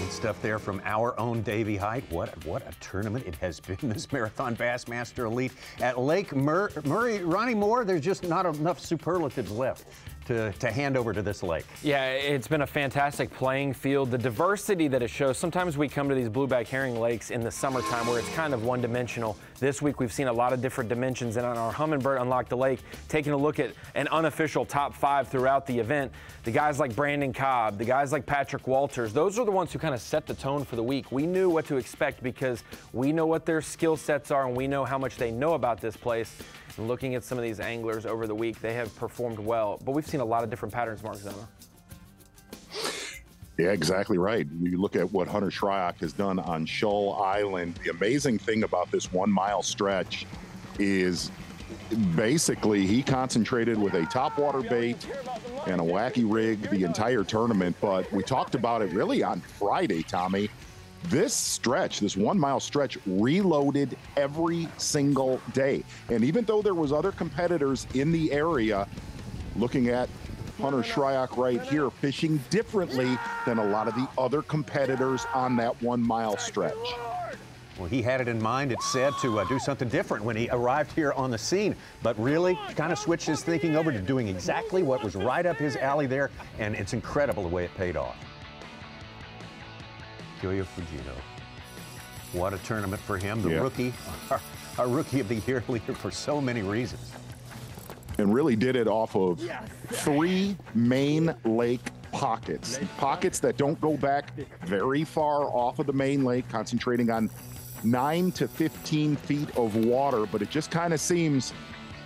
Great stuff there from our own Davey Height. What a tournament it has been, this Marathon Bassmaster Elite at Lake Murray. Ronnie Moore, there's just not enough superlatives left to hand over to this lake. Yeah, it's been a fantastic playing field. The diversity that it shows. Sometimes we come to these blueback herring lakes in the summertime where it's kind of one-dimensional. This week we've seen a lot of different dimensions, and on our Humminbird Unlock the Lake, taking a look at an unofficial top 5 throughout the event, the guys like Brandon Cobb, the guys like Patrick Walters, those are the ones who kind of set the tone for the week. We knew what to expect because we know what their skill sets are and we know how much they know about this place. And looking at some of these anglers over the week, they have performed well, but we've seen a lot of different patterns, Mark Zona. Yeah, exactly right. You look at what Hunter Shryock has done on Shoal Island. The amazing thing about this 1 mile stretch is basically he concentrated with a topwater bait and a wacky rig the entire tournament. But we talked about it really on Friday, Tommy. This stretch, this 1 mile stretch, reloaded every single day. And even though there was other competitors in the area, looking at Hunter Shryock right here, fishing differently than a lot of the other competitors on that 1 mile stretch. Well, he had it in mind, it's said, to do something different when he arrived here on the scene, but really kind of switched his thinking over to doing exactly what was right up his alley there, and it's incredible the way it paid off. Kyoya Fujino. What a tournament for him, the rookie, our Rookie of the Year leader for so many reasons. And really did it off of 3 main lake pockets. Pockets that don't go back very far off of the main lake, concentrating on 9 to 15 feet of water, but it just kind of seems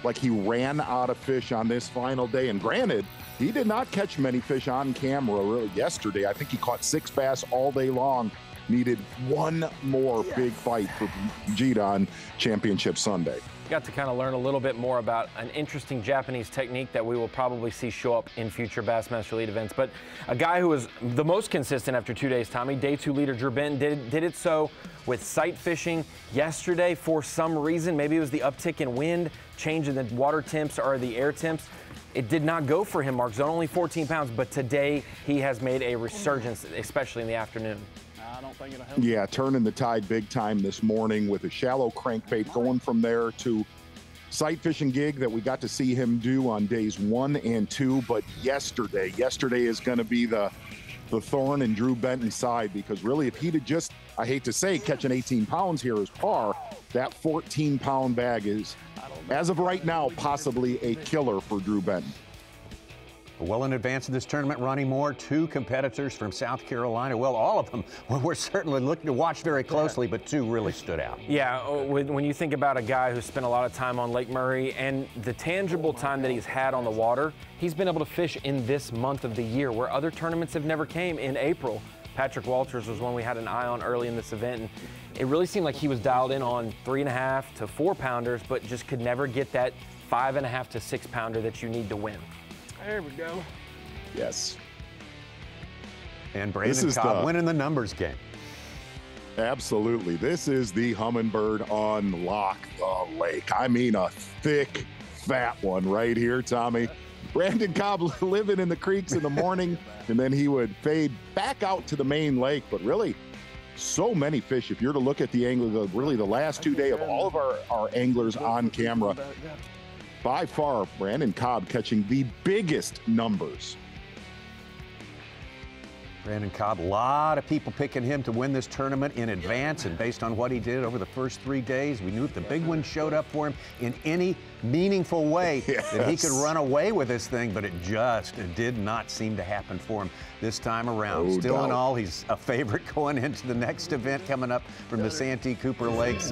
like he ran out of fish on this final day. And granted, he did not catch many fish on camera really yesterday. I think he caught 6 bass all day long. Needed one more big fight for Fujita on Championship Sunday. Got to kind of learn a little bit more about an interesting Japanese technique that we will probably see show up in future Bassmaster Elite events. But a guy who was the most consistent after 2 days, Tommy, Day 2 leader Drew Benton, did it so with sight fishing yesterday for some reason. Maybe it was the uptick in wind, change in the water temps or the air temps. It did not go for him, Mark Zona, only 14 pounds, but today he has made a resurgence, especially in the afternoon. Yeah, turning the tide big time this morning with a shallow crankbait, going from there to sight fishing gig that we got to see him do on days 1 and 2. But yesterday is going to be the thorn in Drew Benton's side, because really if he'd have just, I hate to say, catching 18 pounds here as Parr, that 14-pound bag is, as of right now, possibly a killer for Drew Benton. Well, in advance of this tournament, Ronnie Moore, 2 competitors from South Carolina. Well, all of them we're certainly looking to watch very closely, but 2 really stood out. Yeah, when you think about a guy who spent a lot of time on Lake Murray and the tangible time that he's had on the water, he's been able to fish in this month of the year where other tournaments have never came in April. Patrick Walters was one we had an eye on early in this event, and it really seemed like he was dialed in on 3.5 to 4 pounders, but just could never get that 5.5 to 6 pounder that you need to win. There we go. Yes. And Brandon Cobb winning the numbers game. Absolutely. This is the Humminbird Unlock the Lake. I mean, a thick, fat one right here, Tommy. Brandon Cobb living in the creeks in the morning, and then he would fade back out to the main lake. But really, so many fish. If you're to look at the anglers, really the last 2 days of all of our anglers on camera, by far, Brandon Cobb catching the biggest numbers. Brandon Cobb, a lot of people picking him to win this tournament in advance, and based on what he did over the first 3 days, we knew if the big one showed up for him in any meaningful way that he could run away with this thing, but it did not seem to happen for him this time around. Still in all, he's a favorite going into the next event coming up from the Santee Cooper Lakes.